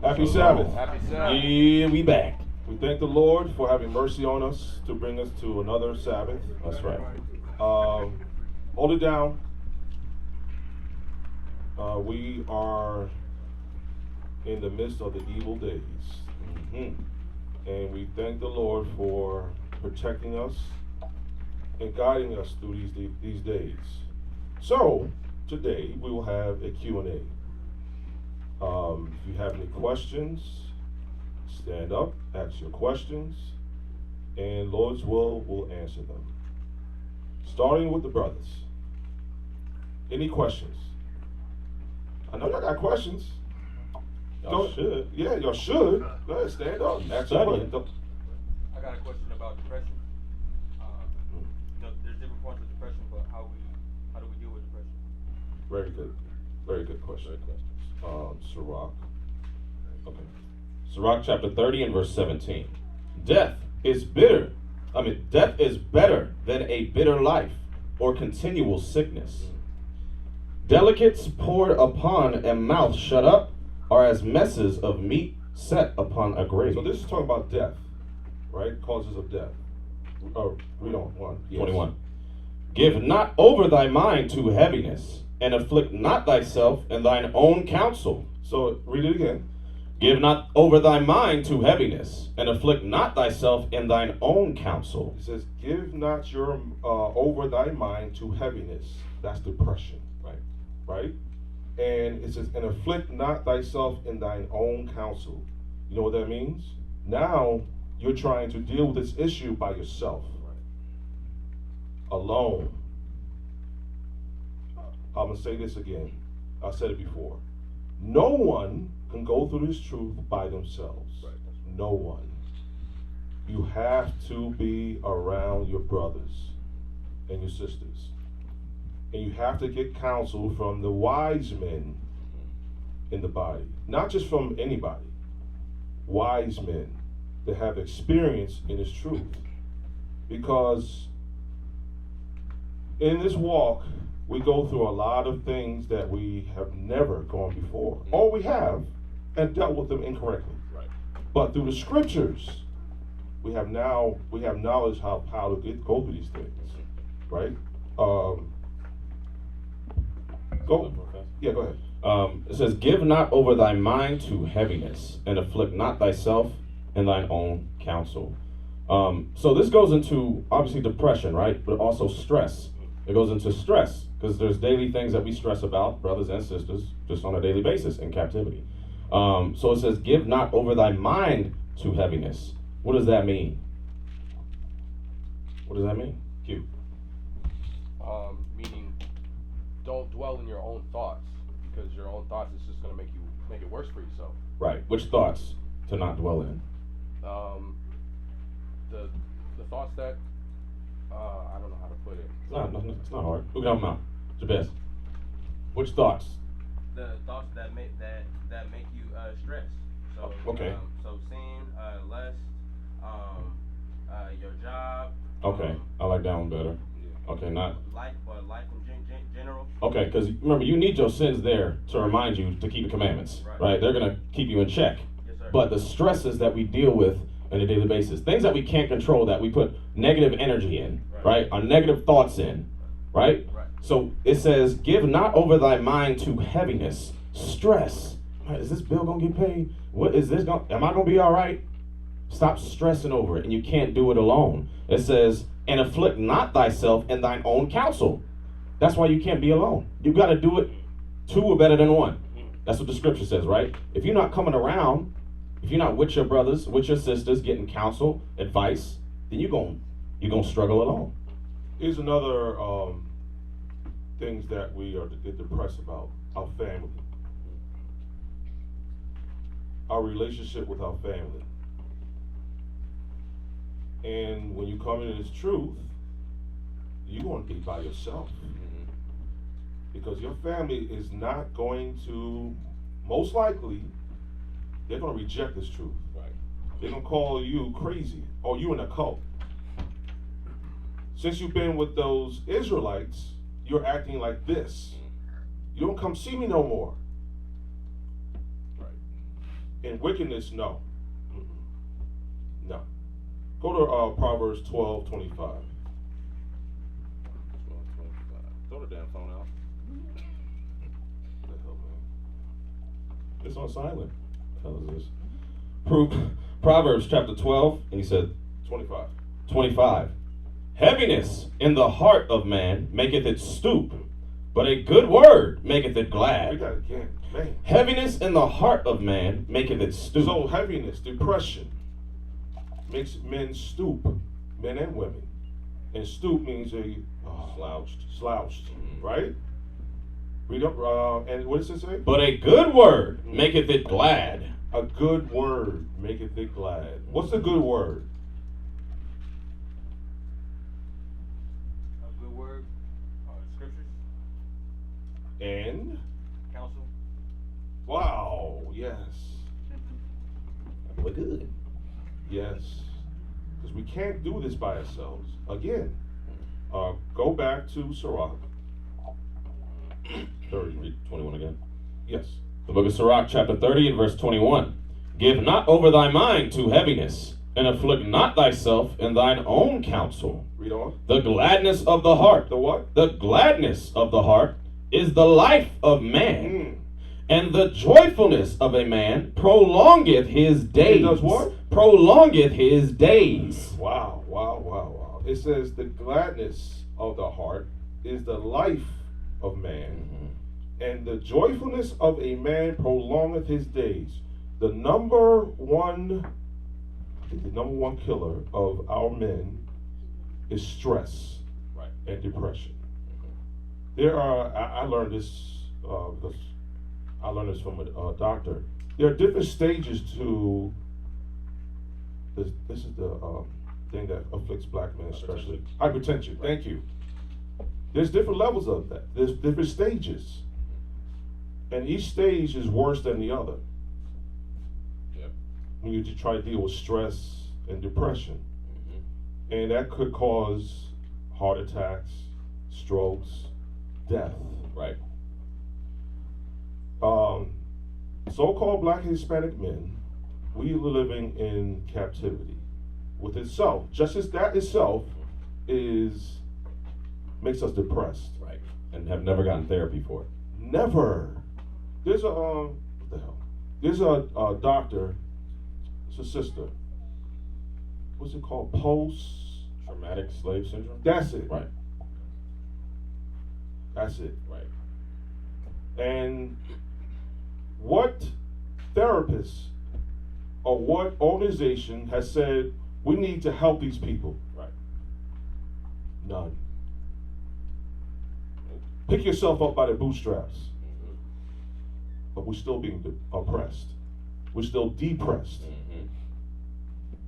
Happy Sabbath. Happy Sabbath. Yeah, we back. We thank the Lord for having mercy on us to bring us to another Sabbath. That's right. Hold it down. We are in the midst of the evil days. And we thank the Lord for protecting us and guiding us through these days. So, today we will have a Q&A. If you have any questions, stand up, ask your questions, and Lord's will answer them. Starting with the brothers. Any questions? I know y'all got questions. Y'all should. Yeah, y'all should. Go ahead, stand up. Ask your question. I got a question about depression. There's different forms of depression, but how do we deal with depression? Very good. Very good question. Sirach. Okay. Sirach chapter 30 and verse 17. Death is better than a bitter life or continual sickness. Delicates poured upon a mouth shut up are as messes of meat set upon a grave. So this is talking about death, right? Causes of death. Read on. 21. Give not over thy mind to heaviness, and afflict not thyself in thine own counsel. So read it again. Give not over thy mind to heaviness, and afflict not thyself in thine own counsel. It says, give not your over thy mind to heaviness. That's depression, right? And it says, and afflict not thyself in thine own counsel. You know what that means? Now you're trying to deal with this issue by yourself, alone. I'm going to say this again. I said it before. No one can go through this truth by themselves. No one. You have to be around your brothers and your sisters. And you have to get counsel from the wise men in the body. Not just from anybody. Wise men that have experience in this truth. Because in this walk, we go through a lot of things that we have never gone before. Or we have, and dealt with them incorrectly. But through the scriptures, we have knowledge how to go through these things. Right? Go ahead. It says, give not over thy mind to heaviness, and afflict not thyself in thine own counsel. So this goes into, obviously, depression, right? But also stress. It goes into stress, because there's daily things that we stress about, brothers and sisters, just on a daily basis in captivity. So it says, give not over thy mind to heaviness. What does that mean? What does that mean? Q. Meaning, don't dwell in your own thoughts, because your own thoughts is just going to make it worse for yourself. Right. Which thoughts to not dwell in? The thoughts that I don't know how to put it. It's not hard. Who can help them out? It's your best. Which thoughts? The thoughts that make you stressed. So Okay. So sin, lust, your job. Okay, I like that one better. Okay, not. Life in general. Okay, because remember, you need your sins there to remind you to keep the commandments, right? They're going to keep you in check. Yes, sir. But the stresses that we deal with on a daily basis, things that we can't control, that we put negative energy in, right? Our negative thoughts in, right? So it says, give not over thy mind to heaviness, stress. Is this bill going to get paid? What is this going? Am I going to be all right? Stop stressing over it, and you can't do it alone. It says, and afflict not thyself in thine own counsel. That's why you can't be alone. You got to do it. Two are better than one. That's what the scripture says, right? If you're not coming around, if you're not with your brothers, with your sisters, getting counsel, advice, then you're gonna struggle alone. Here's another things that we are depressed about: our family, our relationship with our family. And when you come into this truth, you're going to be by yourself. Because your family is not going to, most likely, they're going to reject this truth. They're going to call you crazy, or you in a cult. Since you've been with those Israelites, you're acting like this. You don't come see me no more. In wickedness, no. Mm-mm. No. Go to Proverbs 12:25. 12:25. Throw the damn phone out. What the hell, man? It's on silent. What the hell is this? Proverbs chapter 12, and he said 25. 25. Heaviness in the heart of man maketh it stoop, but a good word maketh it We glad. got it again. Man. Heaviness in the heart of man maketh it stoop. So heaviness, depression, makes men stoop, men and women. And stoop means a slouched, right? Read up, and what does it say? But a good word maketh it glad. A good word maketh it glad. What's a good word? A good word, scriptures, And counsel. wow, yes, We're good. yes, because we can't do this by ourselves. Again, go back to Sirach 30. Read 21 again. Yes. The book of Sirach, chapter 30, and verse 21. Give not over thy mind to heaviness, and afflict not thyself in thine own counsel. Read on. The gladness of the heart. The what? The gladness of the heart is the life of man, Mm. and the joyfulness of a man prolongeth his days. It does what? Prolongeth his days. Wow, wow, wow, wow. It says the gladness of the heart is the life of man, and the joyfulness of a man prolongeth his days. The number one killer of our men is stress Right. and depression. There are, I learned this because I learned this from a doctor. There are different stages to this. This is the thing that afflicts black men especially. Hypertension. Thank you. There's different levels of that. There's different stages, and each stage is worse than the other. Yep. When you try to deal with stress and depression, and that could cause heart attacks, strokes, death. Right. So-called black and Hispanic men, we are living in captivity with itself. Just as that itself makes us depressed. Right. And have never gotten therapy for it. Never. There's a what the hell? There's a doctor. It's a sister. What's it called? Traumatic slave syndrome? That's it. Right. That's it. Right. And what therapist or what organization has said we need to help these people? Right. None. Pick yourself up by the bootstraps. But we're still being oppressed. We're still depressed.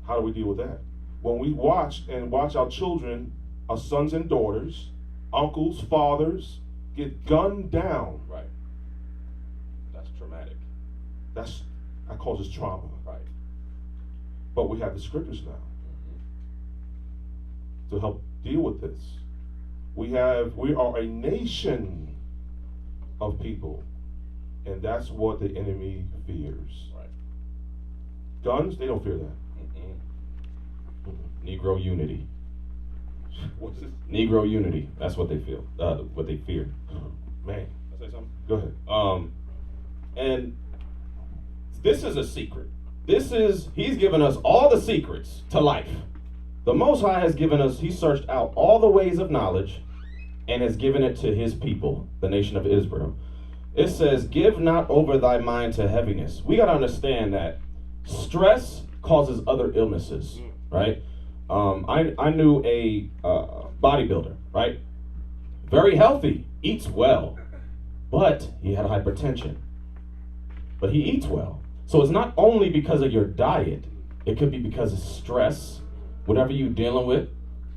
How do we deal with that? When we watch our children, our sons and daughters, uncles, fathers, get gunned down, Right. That's traumatic. that causes trauma. Right. But we have the scriptures now to help deal with this. We are a nation of people, and that's what the enemy fears. Right. Guns, they don't fear that. Negro unity. What's this? Negro unity. That's what they feel. What they fear. Man, Can I say something? go ahead. And this is a secret. He's given us all the secrets to life. The Most High has given us, he searched out all the ways of knowledge and has given it to his people, the nation of Israel. It says, give not over thy mind to heaviness. We got to understand that stress causes other illnesses, right? I knew a bodybuilder, right? Very healthy, eats well, but he had hypertension. But he eats well. So it's not only because of your diet, it could be because of stress, whatever you're dealing with.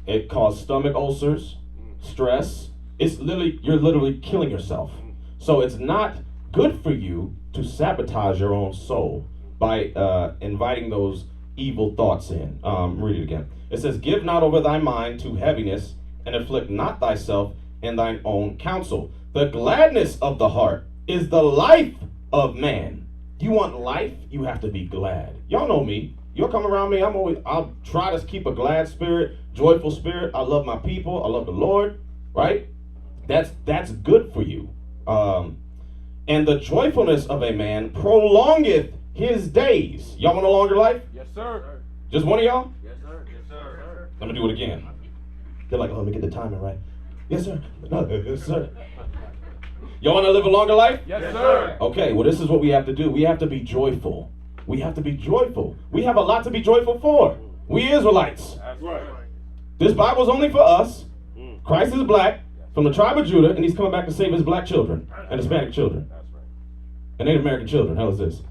It caused stomach ulcers, stress. You're literally killing yourself. So it's not good for you to sabotage your own soul by inviting those evil thoughts in. Read it again. It says, give not over thy mind to heaviness, and afflict not thyself in thine own counsel. The gladness of the heart is the life of man. You want life, you have to be glad. Y'all know me. You'll come around me, I'll try to keep a glad spirit, joyful spirit. I love my people. I love the Lord, right? That's good for you. And the joyfulness of a man prolongeth his days. Y'all want a longer life? Yes, sir. Just one of y'all? Yes, sir. Yes, sir. Let me do it again. They're like, oh, let me get the timing right. Yes, sir. No, yes, sir. Y'all want to live a longer life? Yes, sir. Okay, well, this is what we have to do. We have to be joyful. We have to be joyful. We have a lot to be joyful for. We Israelites. That's right. This Bible's only for us. Christ is black from the tribe of Judah, and he's coming back to save his black children and Hispanic children That's right. and Native American children. How is this?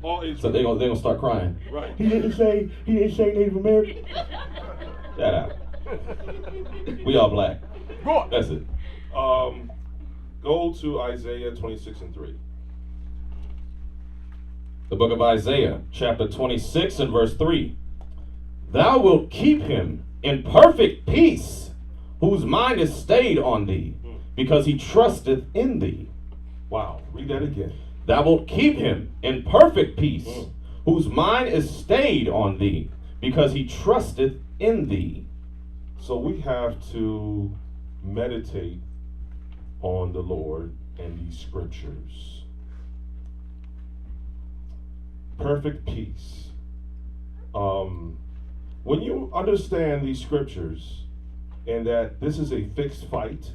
All Israel. So they're gonna start crying. Right. He didn't say Native American. Shut up. We all black. Go on. That's it. Go to Isaiah 26:3. The book of Isaiah, chapter 26 and verse 3. Thou wilt keep him in perfect peace, whose mind is stayed on thee, because he trusteth in thee. Wow. Read that again. Thou wilt keep him in perfect peace, whose mind is stayed on thee, because he trusteth in thee. So we have to meditate on the Lord and these scriptures. Perfect peace. When you understand these scriptures and that this is a fixed fight,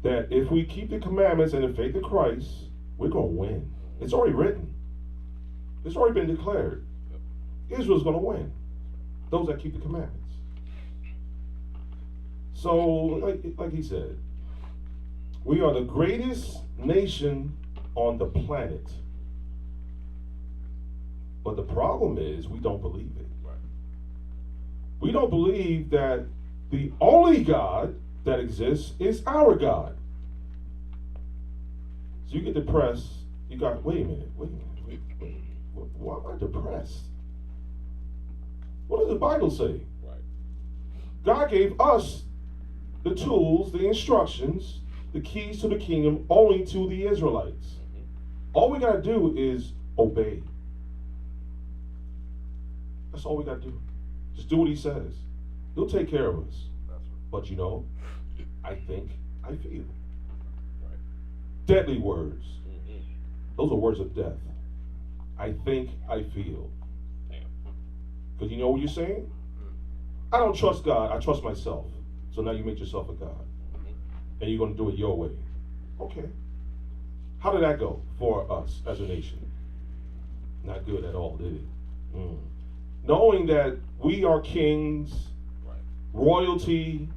that if we keep the commandments and the faith of Christ, we're going to win. It's already written. It's already been declared. Israel's going to win. Those that keep the commandments. So, like he said, we are the greatest nation on the planet. But the problem is we don't believe it. We don't believe that the only God that exists is our God. So you get depressed, you got, wait a minute. Why am I depressed? What does the Bible say? God gave us the tools, the instructions, the keys to the kingdom only to the Israelites. All we got to do is obey. That's all we got to do. Just do what he says. He'll take care of us. But you know, I think, I feel. Deadly words. Those are words of death. I think, I feel. Because you know what you're saying? I don't trust God, I trust myself. So now you make yourself a God. And you're going to do it your way. Okay. How did that go for us as a nation? Not good at all, did it? Knowing that we are kings, royalty,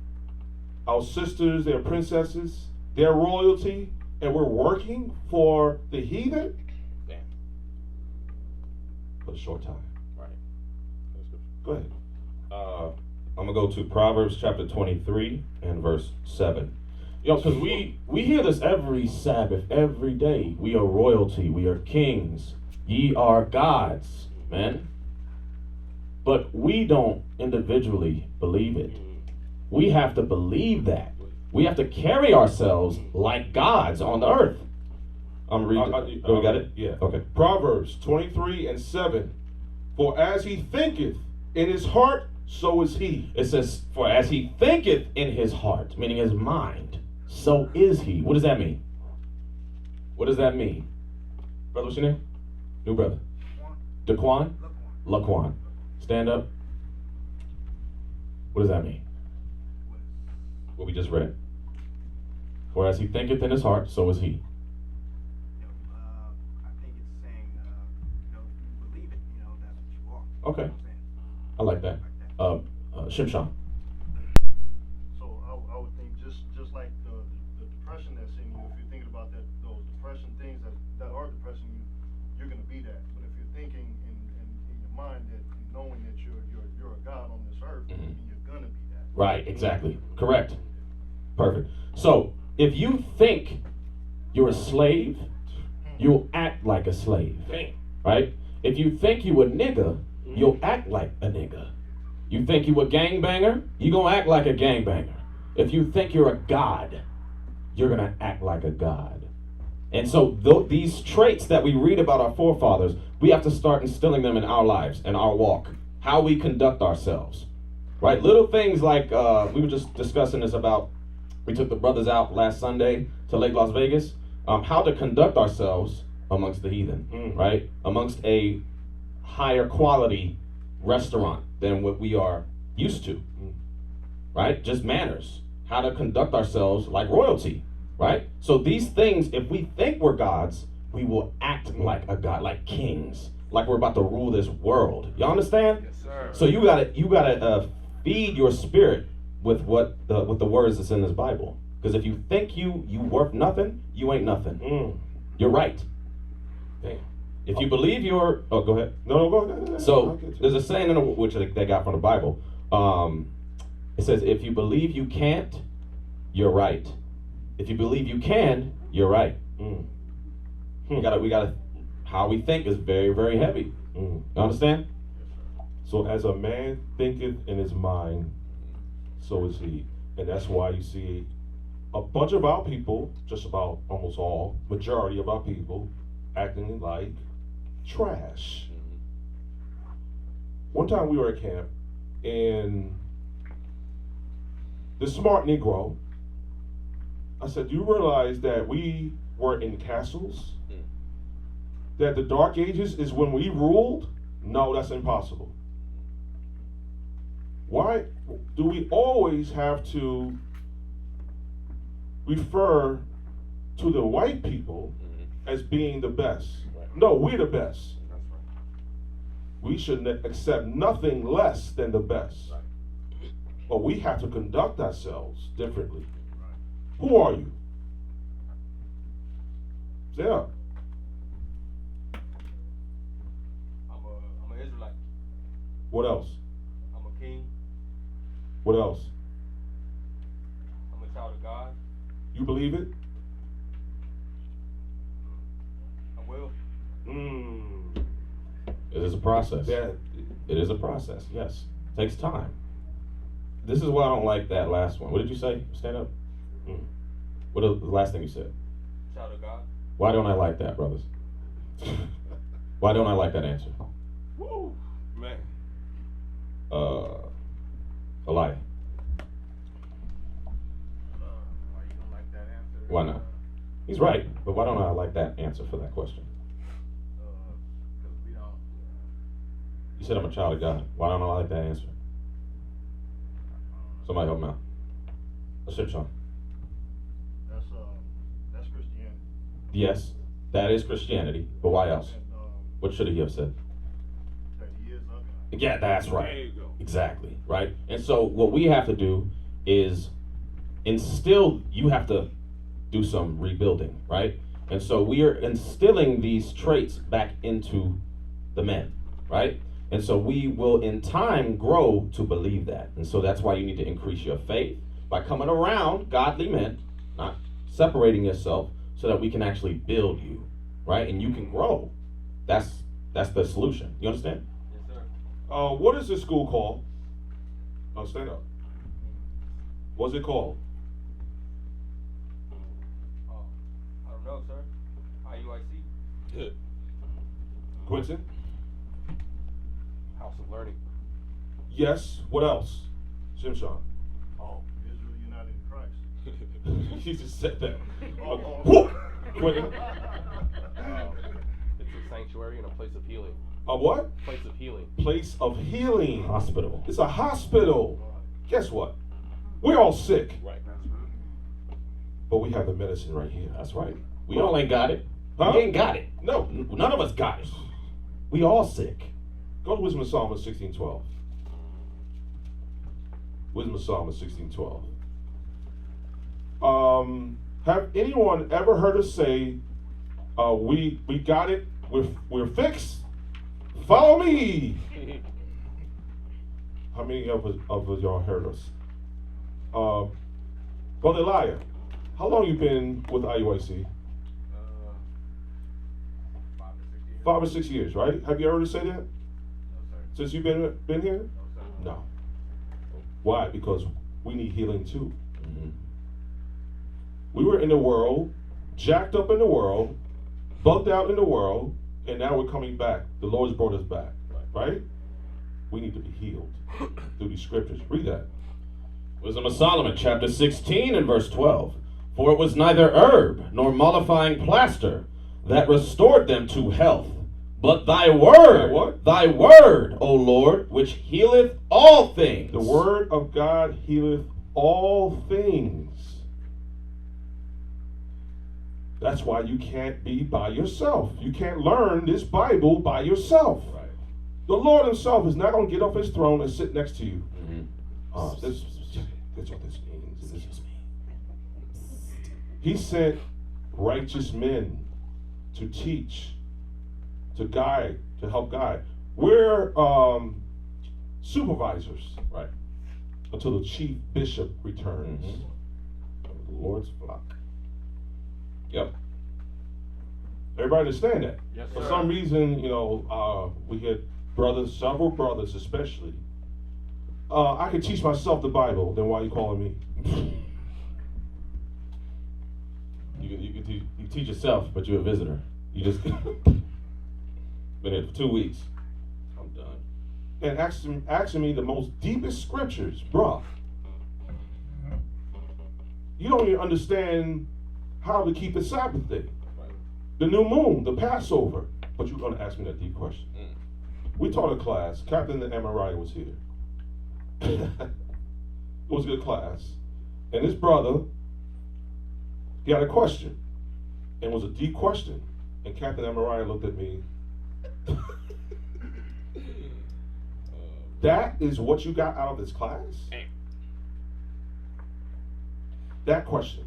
our sisters, they're princesses, they're royalty, and we're working for the heathen for a short time. Go ahead. I'm going to go to Proverbs chapter 23 and verse 7. Because we hear this every Sabbath, every day. We are royalty. We are kings. Ye are gods, man. But we don't individually believe it. We have to believe that. We have to carry ourselves like gods on the earth. I'm reading. We got it? Yeah. Okay. Proverbs 23:7. For as he thinketh in his heart, so is he. It says, for as he thinketh in his heart, meaning his mind, so is he. What does that mean? What does that mean? Brother, what's your name? New brother. Daquan? Laquan. Stand up. What does that mean? What we just read. For as he thinketh in his heart, so is he. I think it's saying, if you believe it, that's what you are. Okay. I like that. Shimshon. So I would think just like the depression that's in you, if you're thinking about those depression things that are depressing you, you're gonna be that. But if you're thinking in your mind that knowing that you're a God on this earth, then you're gonna be that. Right, exactly. Correct. Perfect. So if you think you're a slave, you'll act like a slave. Right? If you think you a nigga, you'll act like a nigga. You think you a gangbanger, you're gonna act like a gangbanger. If you think you're a god, you're gonna act like a god. And so these traits that we read about our forefathers, we have to start instilling them in our lives and our walk, how we conduct ourselves, right? Little things like, we were just discussing this about, we took the brothers out last Sunday to Lake Las Vegas, how to conduct ourselves amongst the heathen, right? Amongst a higher quality restaurant than what we are used to, right? Just manners, how to conduct ourselves like royalty, right? So these things, if we think we're gods, we will act like a god, like kings, like we're about to rule this world. You understand? Yes, sir. So you gotta feed your spirit with with the words that's in this Bible. Because if you think you worth nothing, you ain't nothing. You're right. Damn. If you believe you're, oh, go ahead. No, go ahead. So there's a saying which they got from the Bible. It says, if you believe you can't, you're right. If you believe you can, you're right. We gotta. How we think is very, very heavy. You understand? So as a man thinketh in his mind, so is he. And that's why you see a bunch of our people, just about almost all, majority of our people, acting like trash. One time we were at camp, and the smart Negro, I said, do you realize that we were in castles? That the Dark Ages is when we ruled? No, that's impossible. Why do we always have to refer to the white people as being the best? No, we're the best. We should accept nothing less than the best. But we have to conduct ourselves differently. Who are you? Yeah. I'm an Israelite. What else? I'm a king. What else? I'm a child of God. You believe it? I will. It is a process. Yeah. It is a process, yes. Takes time. This is why I don't like that last one. What did you say? Stand up. What was the last thing you said? Child of God. Why don't I like that, brothers? Why don't I like that answer? Woo, man. Elijah. Why you don't like that answer? Why not? He's right, but why don't I like that answer for that question? Because we don't. You said I'm a child of God. Why don't I like that answer? Somebody help me out. Let's ship Sean. That's Christianity. Yes, that is Christianity, but why else? And, What should he have said? that he is of God. Yeah, that's right. There you go. Exactly, right? And so what we have to do is instill, you have to do some rebuilding, right? And so we are instilling these traits back into the men, right? And so we will in time grow to believe that. And so that's why you need to increase your faith by coming around godly men, not separating yourself, so that we can actually build you, right? And you can grow. That's the solution. You understand? Yes, sir. What is this school called? Oh, stand up. What's it called? I don't know, sir. IUIC. Quentin? House of Learning. Yes. What else? Shimshon. Oh, Israel united in Christ. He just said that. Oh. Whoop! Quentin. It's a sanctuary and a place of healing. A what? Place of healing. Place of healing. Hospital. It's a hospital. Guess what? We're all sick, Right. but we have the medicine right here. That's right. We all ain't got it. Huh? We ain't got it. No. None of us got it. We all sick. Go to Wisdom of Solomon 16:12. Wisdom of Solomon 16:12. Have anyone ever heard us say, we got it, we're fixed? Follow me. How many of y'all heard us? Brother Elijah, how long you been with IUIC? 5 or 6 years, right? Have you heard us say that? No, sir. Since you've been here? No, sir. No. Why? Because we need healing too. Mhm. We were in the world jacked up in the world, bugged out in the world, and now we're coming back. The Lord's brought us back, right? We need to be healed through these scriptures. Read that. Wisdom of Solomon, chapter 16 and verse 12. For it was neither herb nor mollifying plaster that restored them to health, but thy word, what? Thy word, O Lord, which healeth all things. The word of God healeth all things. That's why you can't be by yourself. You can't learn this Bible by yourself. Right. The Lord himself is not going to get off his throne and sit next to you. Mm-hmm. That's what this means. He sent righteous men to teach, to guide, to help guide. We're supervisors, Right. until the chief bishop returns. Mm-hmm. The Lord's flock. Yep. Everybody understand that? Yes, For sir. some reason, we had brothers, several brothers especially. I can teach myself the Bible, then why are you calling me? You teach yourself, but you're a visitor. You just been here for 2 weeks. I'm done. And asking me the most deepest scriptures, bruh. You don't even understand how to keep the Sabbath day, the new moon, the Passover, but you're going to ask me that deep question. We taught a class. Captain Amariah was here. It was a good class. And this brother, he had a question. And it was a deep question. And Captain Amariah looked at me. That is what you got out of this class? That question.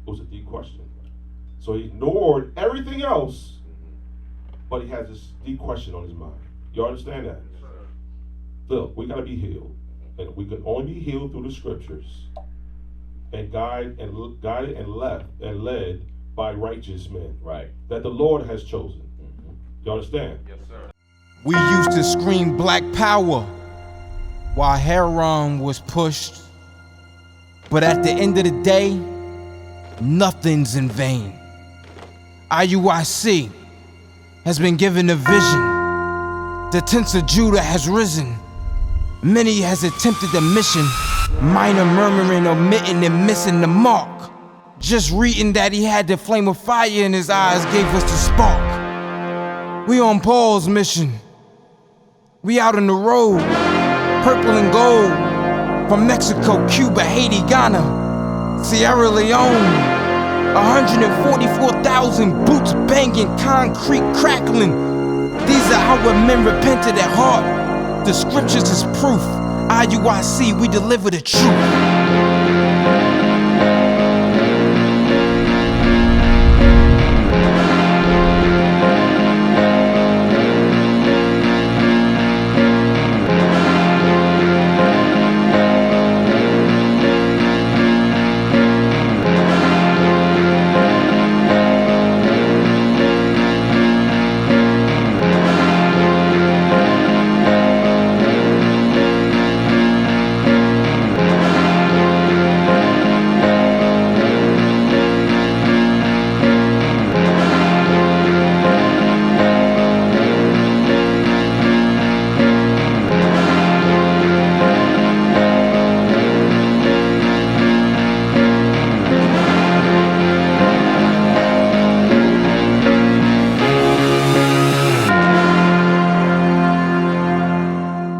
It was a deep question. So he ignored everything else, but he has this deep question on his mind. You understand that? Look, we got to be healed. And we can only be healed through the scriptures and guided and led by righteous men. Right. That the Lord has chosen. You understand? Yes, sir. We used to scream black power while Heron was pushed. But at the end of the day, nothing's in vain. IUIC has been given a vision. The tents of Judah has risen. Many has attempted the mission. Minor murmuring, omitting, and missing the mark. Just reading that he had the flame of fire in his eyes gave us the spark. We on Paul's mission. We out on the road, purple and gold. From Mexico, Cuba, Haiti, Ghana, Sierra Leone. 144,000 boots banging, concrete crackling. These are our men repented at heart. The scriptures is proof. IUIC, we deliver the truth.